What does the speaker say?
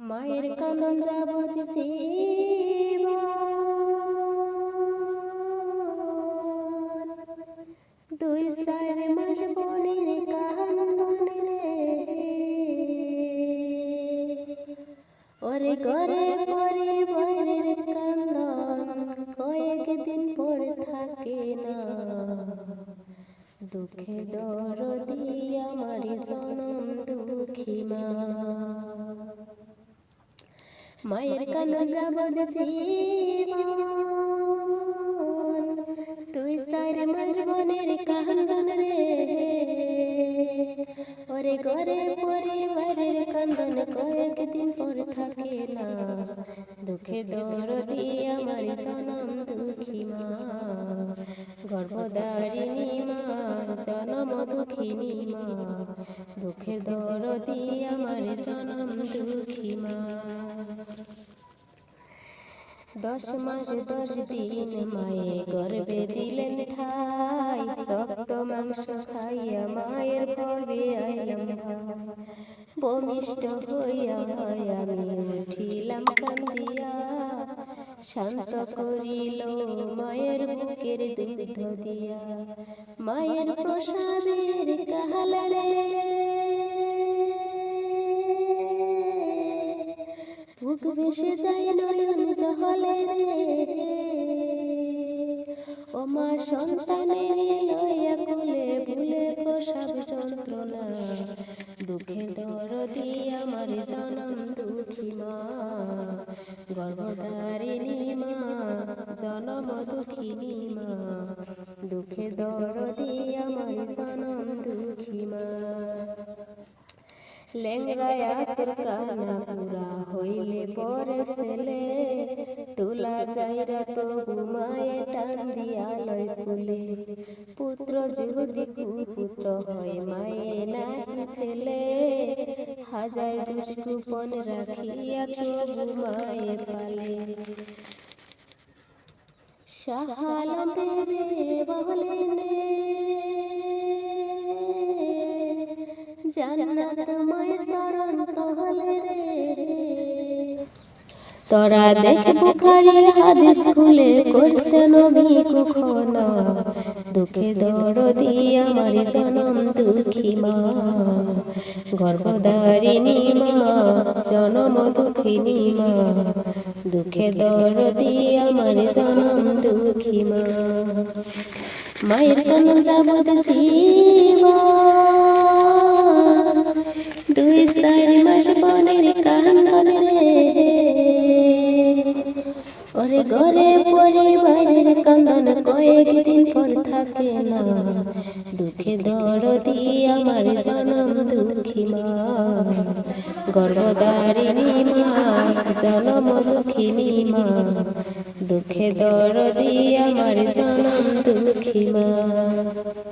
মায়ের কান্দন যাবত জীবন, দুই চার মাস বোনের কান্দন রে, ওরে ঘরে পরিবারের কান্দন কয়েকদিন পর থাকে না। দুঃখে দরদি আমার জনম দুঃখী মা, মায়ের কান্দন যাবত জীবন, তুই চার মাস বোনের কান্দন রে, ওরে ঘরে পরিবারের কান্দন কয়েকদিন পর থাকে না। দুঃখে দরদি আমার জনম দুঃখী মা, গর্ভধারিণী মা, জনম দুঃখিনী মা, দুঃখের দরদি আমার জনম দুঃখী মা। 10 মাস 10 দিন মায়ে গর্ভে দিলেন ঠাই, রক্ত মাংস খাইয়া মায়ের ভবে আইলাম ভাই। ভূমিষ্ঠ হইয়া আমি উঠিলাম কান্দিয়া, শান্ত করিল মায়ের বুকের দুধ দিয়া। মায়ের প্রসাদের কাহালা রে, বুক ভেসে যায় নয়ন জলে রে, ও মা সন্তানের লইয়া কোলে ভুলে প্রসব যন্ত্রণা। দুঃখের দরদি আমার জনম দুঃখী মা, গর্ভধারিণী মা, জনম দুঃখিনী মা, দুঃখের দরদি আমার জনম দুঃখী মা। লেঙ্গায়া তোর কানা পুরা হইলে পরে ছেলে, তুলা যাইরা তবু মায়ে টান দিয়া লয় ফুলে। পুত্র যদি কুপুত্র হয় মায়ে নাহি ফেলে, হাজার দুষ্কুপন রাখিয়া তবু মায়ে পালে। শাহালাম দেবে বলেন জান্নাত মায়ের শরণ তহলে রে, তোরা দেখ বুখারীর হাদিস খুলে করছে নবী কুখনা। দুঃখে দরদি আমার জনম দুঃখী মা, গর্ভধারিণী মা, জনম দুঃখিনী মা, দুঃখে দরদি আমার জনম দুঃখী মা। মায়ের কান্দন যাবত জীবন, দুই চার মাস বোনের কান্দন রে, ওরে ঘরে পরিবারের কান্দন কয়েকদিন পর থাকে না। দুঃখে দরদি আমার জনম দুঃখী মা, গর্ভধারিণী মা, জনম দুঃখিনী মা, দুঃখে দরদি আমার জনম দুঃখী মা।